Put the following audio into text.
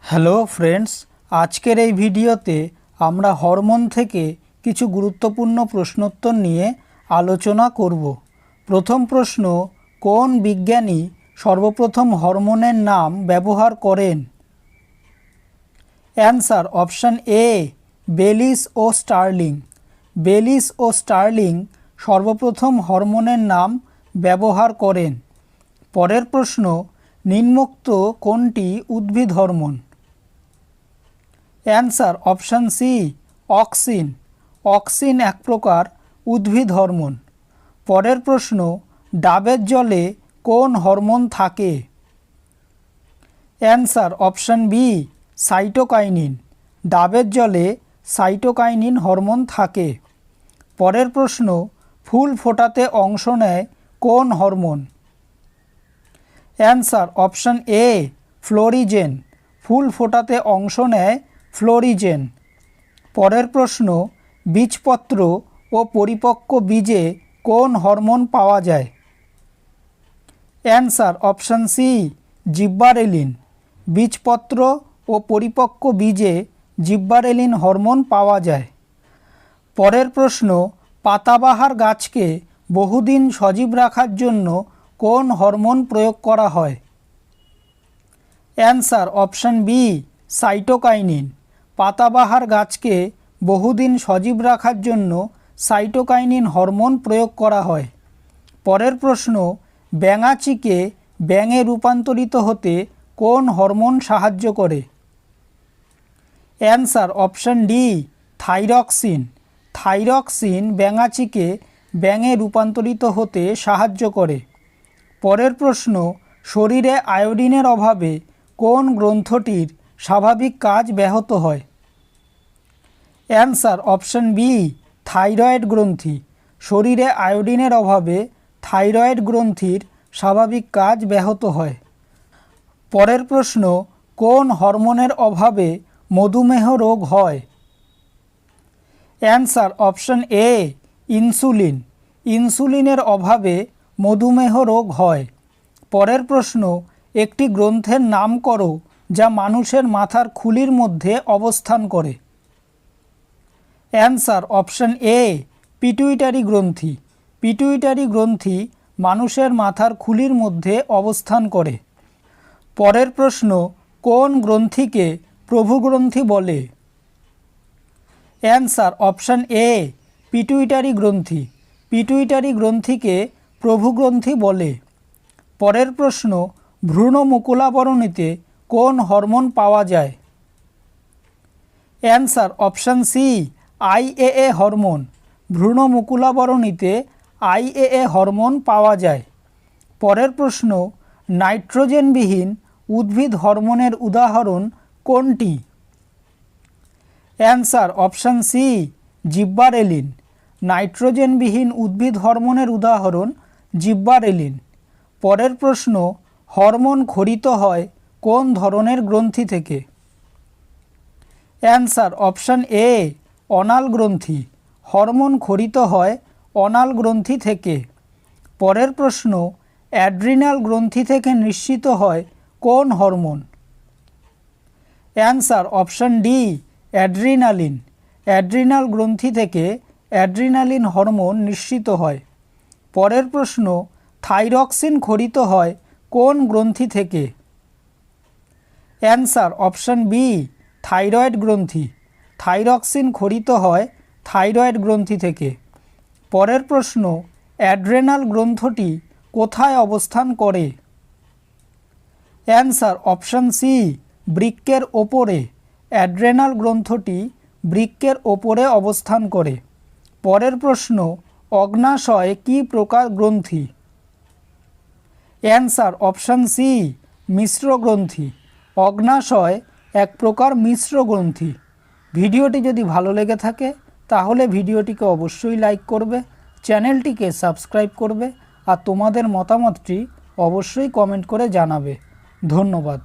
Hello friends, আজকের এই ভিডিওতে আমরা হরমোন থেকে কিছু গুরুত্বপূর্ণ প্রশ্নোত্তর নিয়ে আলোচনা করব। প্রথম প্রশ্ন, কোন বিজ্ঞানী সর্বপ্রথম হরমোনের নাম ব্যবহার করেন? অ্যান্সার অপশান এ, বেলিস ও স্টার্লিং। বেলিস ও স্টার্লিং সর্বপ্রথম হরমোনের নাম ব্যবহার করেন। পরের প্রশ্ন, নিম্নোক্ত কোনটি উদ্ভিদ hormone? Answer option C, auxin. Auxin এক প্রকার উদ্ভিদ হরমোন। পরের প্রশ্ন, ডাবের জলে কোন হরমোন থাকে? Answer option B, cytokinin. ডাবের জলে সাইটোকাইনিন হরমোন থাকে। পরের প্রশ্ন, ফুল ফোটাতে অংশ নেয় কোন hormone? Answer option A, florigen. ফুল ফোটাতে অংশ নেয় ফ্লোরিজেন। পরের প্রশ্ন, বীজপত্র ও পরিপক্ক বীজে কোন হরমোন পাওয়া যায়? Answer option C, gibberellin. বীজপত্র ও পরিপক্ক বীজে জিব্বারেলিন হরমোন পাওয়া যায়। পরের প্রশ্ন, পাতাবাহার গাছকে বহুদিন সজীব রাখার জন্য কোন হরমোন প্রয়োগ করা হয়? Answer option B, cytokinin. পাতাবাহার গাছকে বহুদিন সজীব রাখার জন্য সাইটোকাইনিন হরমোন প্রয়োগ করা হয়। পরের প্রশ্ন, ব্যাঙাচিকে ব্যাঙে রূপান্তরিত হতে কোন হরমোন সাহায্য করে? Answer option D, thyroxine. Thyroxine ব্যাঙাচিকে ব্যাঙে রূপান্তরিত হতে সাহায্য করে। পরের প্রশ্ন, শরীরে আয়োডিনের অভাবে কোন গ্রন্থটির স্বাভাবিক কাজ ব্যাহত হয়? অ্যান্সার অপশান বি, থাইরয়েড গ্রন্থি। শরীরে আয়োডিনের অভাবে থাইরয়েড গ্রন্থির স্বাভাবিক কাজ ব্যাহত হয়। পরের প্রশ্ন, কোন হরমোনের অভাবে মধুমেহ রোগ হয়? Answer option A, insulin. ইনসুলিনের অভাবে মধুমেহ রোগ হয়। পরের প্রশ্ন, একটি গ্রন্থের নাম করো যা মানুষের মাথার খুলির মধ্যে অবস্থান করে। অ্যান্সার অপশান এ, পিটুইটারি গ্রন্থি। পিটুইটারি গ্রন্থি মানুষের মাথার খুলির মধ্যে অবস্থান করে। পরের প্রশ্ন, কোন গ্রন্থিকে প্রভুগ্রন্থি বলে? অ্যান্সার অপশান এ, পিটুইটারি গ্রন্থি। পিটুইটারি গ্রন্থিকে প্রভুগ্রন্থি বলে। পরের প্রশ্ন, ভ্রূণ মুকুলাবরণীতে কোন হরমোন পাওয়া যায়? Answer option C, IAA hormone. ভ্রূণ মুকুলাবরণীতে আইএএ হরমোন পাওয়া যায়। পরের প্রশ্ন, নাইট্রোজেনবিহীন উদ্ভিদ হরমোনের উদাহরণ কোনটি? Answer option C, gibberellin. নাইট্রোজেনবিহীন উদ্ভিদ হরমোনের উদাহরণ জিব্বারেলিন। পরের প্রশ্ন, হরমোন ক্ষরিত হয় কোন ধরনের গ্রন্থি থেকে? অ্যান্সার অপশান এ, অনাল গ্রন্থি। হরমোন ক্ষরিত হয় অনাল গ্রন্থি থেকে। পরের প্রশ্ন, অ্যাড্রিনাল গ্রন্থি থেকে নিঃসৃত হয় কোন hormone? Answer option D, adrenaline. Adrenal গ্রন্থি থেকে অ্যাড্রিনালিন হরমোন নিঃসৃত হয়। পরের প্রশ্ন, থাইরক্সিন ক্ষরিত হয় কোন গ্রন্থি থেকে? অ্যান্সার অপশান বি, থাইরয়েড গ্রন্থি। থাইরক্সিন ক্ষরিত হয় থাইরয়েড গ্রন্থি থেকে। পরের প্রশ্ন, অ্যাড্রেনাল গ্রন্থটি কোথায় অবস্থান করে? অ্যান্সার অপশান সি, বৃক্কের ওপরে। অ্যাড্রেনাল গ্রন্থটি বৃক্কের ওপরে অবস্থান করে। পরের প্রশ্ন, অগ্নাশয় কী প্রকার গ্রন্থি? অ্যান্সার অপশান সি, মিশ্র গ্রন্থি। অগ্নাশয় এক প্রকার মিশ্র গ্রন্থি। ভিডিওটি যদি ভালো লেগে থাকে তাহলে ভিডিওটিকে অবশ্যই লাইক করবে, চ্যানেলটিকে সাবস্ক্রাইব করবে আর তোমাদের মতামতটি অবশ্যই কমেন্ট করে জানাবে। ধন্যবাদ।